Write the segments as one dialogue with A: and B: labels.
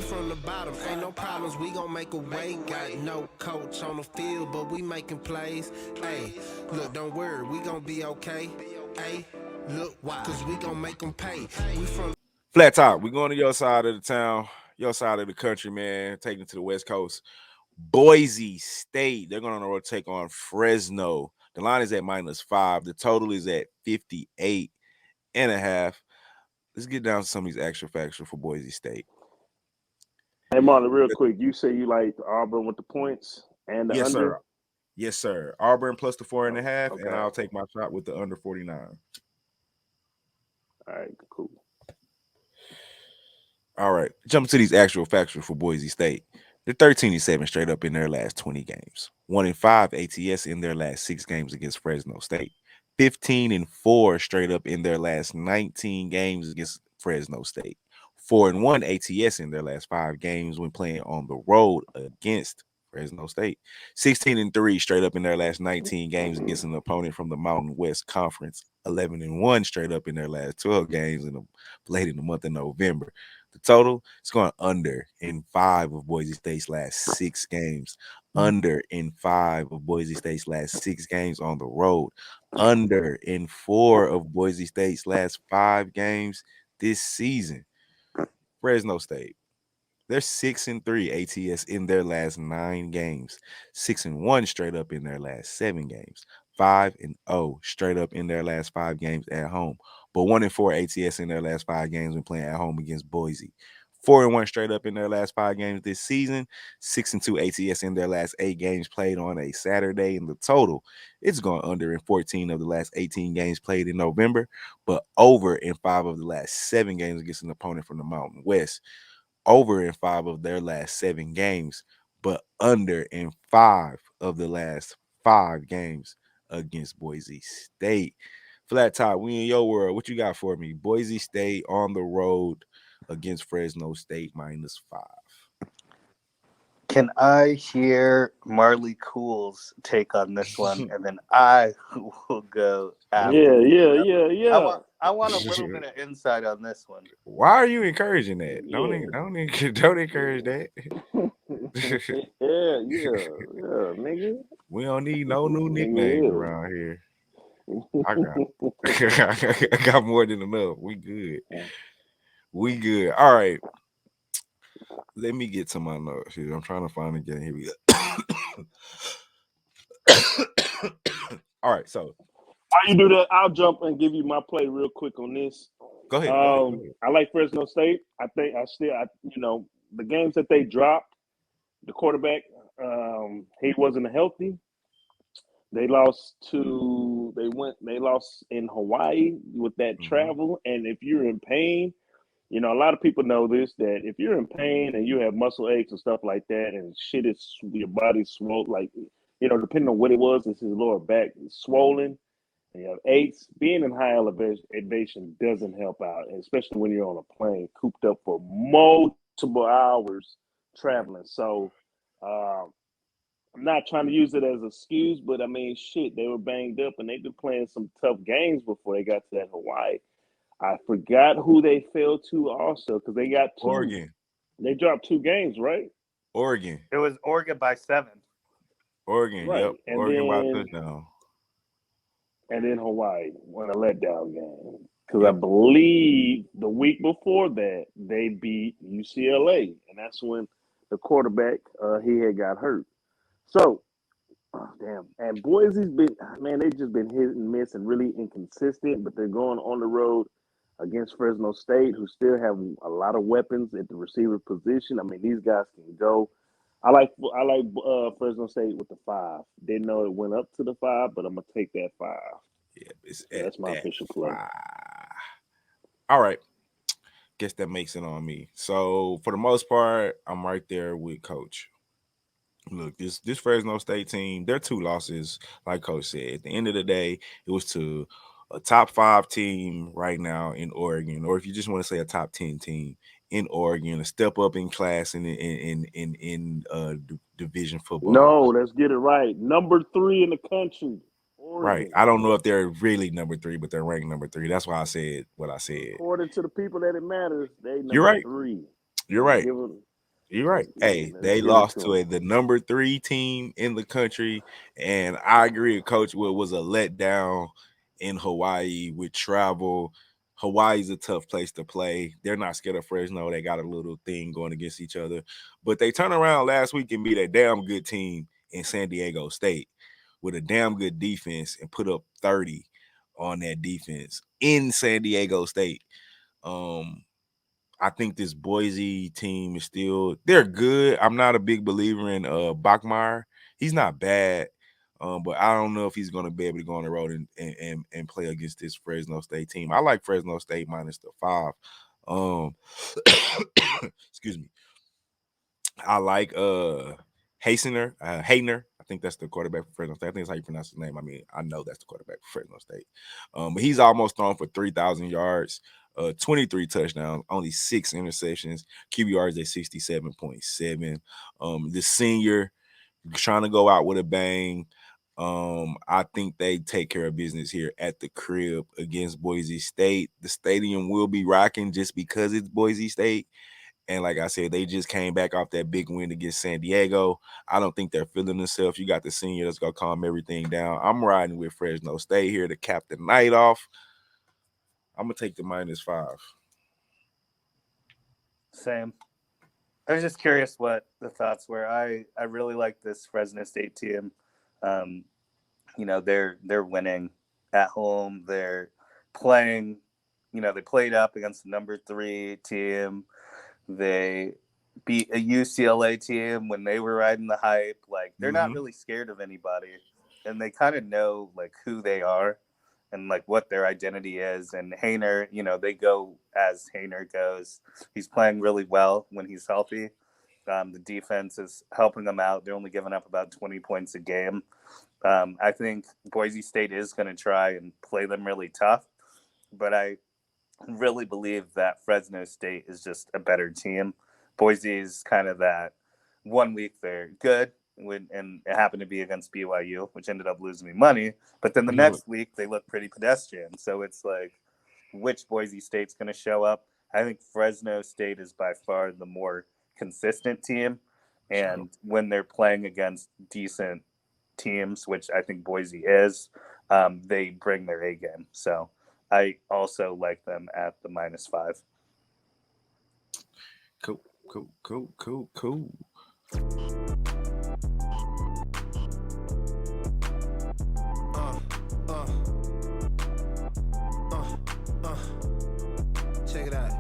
A: from the bottom, ain't no problems, we gon' make a way. Got no coach on the field, but we making plays. Hey, look, don't worry, we gon' be okay. Hey, look, why? Cause we gon' make them pay. We from
B: Flat top. We're going to your side of the town, your side of the country, man. Taking it to the West Coast. Boise State. They're going to take on Fresno. The line is at -5. The total is at 58.5. Let's get down to some of these actual facts for Boise State.
C: Hey, Marley, real quick. You say you like Auburn with the points and the
B: Yes,
C: under?
B: sir. Yes, sir. Auburn plus the 4.5,
C: Okay.
B: and I'll take my shot with the under 49.
C: All right, cool.
B: All right. Jumping to these actual facts for Boise State. They're 13-7 straight up in their last 20 games. 1-5 ATS in their last 6 games against Fresno State. 15-4 straight up in their last 19 games against Fresno State. 4-1 ATS in their last 5 games when playing on the road against Fresno State. 16-3 straight up in their last 19 games against an opponent from the Mountain West Conference. 11-1 straight up in their last 12 games played in the month of November. The total is going under in 5 of Boise State's last 6 games. Under in 5 of Boise State's last 6 games on the road. Under in 4 of Boise State's last 5 games this season. Fresno State. They're 6-3 ATS in their last 9 games. 6-1 straight up in their last 7 games. 5-0 straight up in their last 5 games at home. But 1-4 ATS in their last 5 games when playing at home against Boise. 4-1 straight up in their last 5 games this season. 6-2 ATS in their last 8 games played on a Saturday. In the total, it's gone under in 14 of the last 18 games played in November, but over in 5 of the last 7 games against an opponent from the Mountain West. Over in 5 of their last 7 games, but under in 5 of the last 5 games against Boise State. Flat top, we in your world. What you got for me? Boise State on the road against Fresno State -5.
D: Can I hear Marley Cool's take on this one, and then I will go after.
C: Yeah.
D: I want a little bit of insight on this one.
B: Why are you encouraging that? Don't encourage that.
C: yeah, nigga.
B: We don't need no new nicknames around here. I got more than enough. We good. We good. All right. Let me get to my notes here. I'm trying to find again. Here we go. All right. So
C: while you do that, I'll jump and give you my play real quick on this.
B: Go ahead.
C: I like Fresno State. I think the games that they dropped, the quarterback, he wasn't healthy. They lost in Hawaii with that travel. And if you're in pain, a lot of people know this, that if you're in pain and you have muscle aches and stuff like that, and shit is your body's swollen, like, depending on what it was, it's his lower back is swollen, and you have aches, being in high elevation doesn't help out, especially when you're on a plane, cooped up for multiple hours traveling. So, I'm not trying to use it as an excuse, but I mean, shit, they were banged up and they've been playing some tough games before they got to that Hawaii. I forgot who they fell to also, because they got 2.
B: Oregon.
C: They dropped 2 games, right?
B: Oregon.
D: It was Oregon by 7.
B: Oregon,
C: right.
B: Yep.
C: And
B: Oregon by
C: then,
B: touchdown.
C: And then Hawaii won a letdown game. Because I believe the week before that, they beat UCLA. And that's when the quarterback, he had got hurt. So, damn. And Boise's they've just been hit and miss and really inconsistent, but they're going on the road against Fresno State, who still have a lot of weapons at the receiver position. I mean, these guys can go. I like Fresno State with the 5. Didn't know it went up to the 5, but I'm gonna take that 5.
B: Yeah,
C: that's my official play.
B: All right. Guess that makes it on me. So for the most part, I'm right there with Coach. Look, this Fresno State team, their 2 losses, like Coach said, at the end of the day, it was to a top 5 team right now in Oregon, or if you just want to say a top 10 team in Oregon, a step up in class in division football.
C: No, let's get it right. Number 3 in the country. Oregon.
B: Right. I don't know if they're really number 3, but they're ranked number 3. That's why I said what I said.
C: According to the people that it matters, they number
B: You're right.
C: 3.
B: You're right. You're right. Hey,
C: Let's
B: they
C: give it
B: lost
C: to
B: to
C: 'em.
B: the number 3 team in the country, and I agree with Coach Will was a letdown in Hawaii with travel. Hawaii's a tough place to play. They're not scared of Fresno. They got a little thing going against each other, but they turned around last week and beat a damn good team in San Diego State with a damn good defense and put up 30 on that defense in San Diego State. I think this Boise team is they're good. I'm not a big believer in Bachmeier. He's not bad. But I don't know if he's gonna be able to go on the road and play against this Fresno State team. I like Fresno State minus the 5. Excuse me. I like Hasener. I think that's the quarterback for Fresno State. I think that's how you pronounce his name. I mean, I know that's the quarterback for Fresno State. But he's almost thrown for 3,000 yards, 23 touchdowns, only 6 interceptions. QBR is at 67.7. The senior trying to go out with a bang. I think they take care of business here at the crib against Boise State. The stadium will be rocking just because it's Boise State. And like I said, they just came back off that big win against San Diego. I don't think they're feeling themselves. You got the senior that's going to calm everything down. I'm riding with Fresno State here to cap the night off. I'm going to take the -5.
D: Same. I was just curious what the thoughts were. I really like this Fresno State team. They're winning at home. They're playing, they played up against the number 3 team. They beat a UCLA team when they were riding the hype. Like, they're not really scared of anybody, and they kind of know like who they are and like what their identity is. And Hainer, they go as Hainer goes. He's playing really well when he's healthy. The defense is helping them out. They're only giving up about 20 points a game. I think Boise State is going to try and play them really tough, but I really believe that Fresno State is just a better team. Boise is kind of that 1 week they're good, and it happened to be against BYU, which ended up losing me money. But then the next week they look pretty pedestrian. So it's like, which Boise State's going to show up? I think Fresno State is by far the more consistent team. And when they're playing against decent teams, which I think Boise is, they bring their A game. So I also like them at the -5.
B: Cool.
A: Check it out.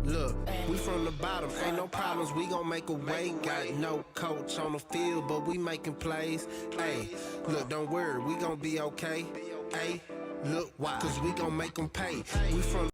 A: Look, we from the bottom, ain't no problems, we gon' make a way. Got no coach on the field, but we making plays. Hey, look, don't worry, we gon' be okay. Hey, look, why? Cause we gon' make them pay. We from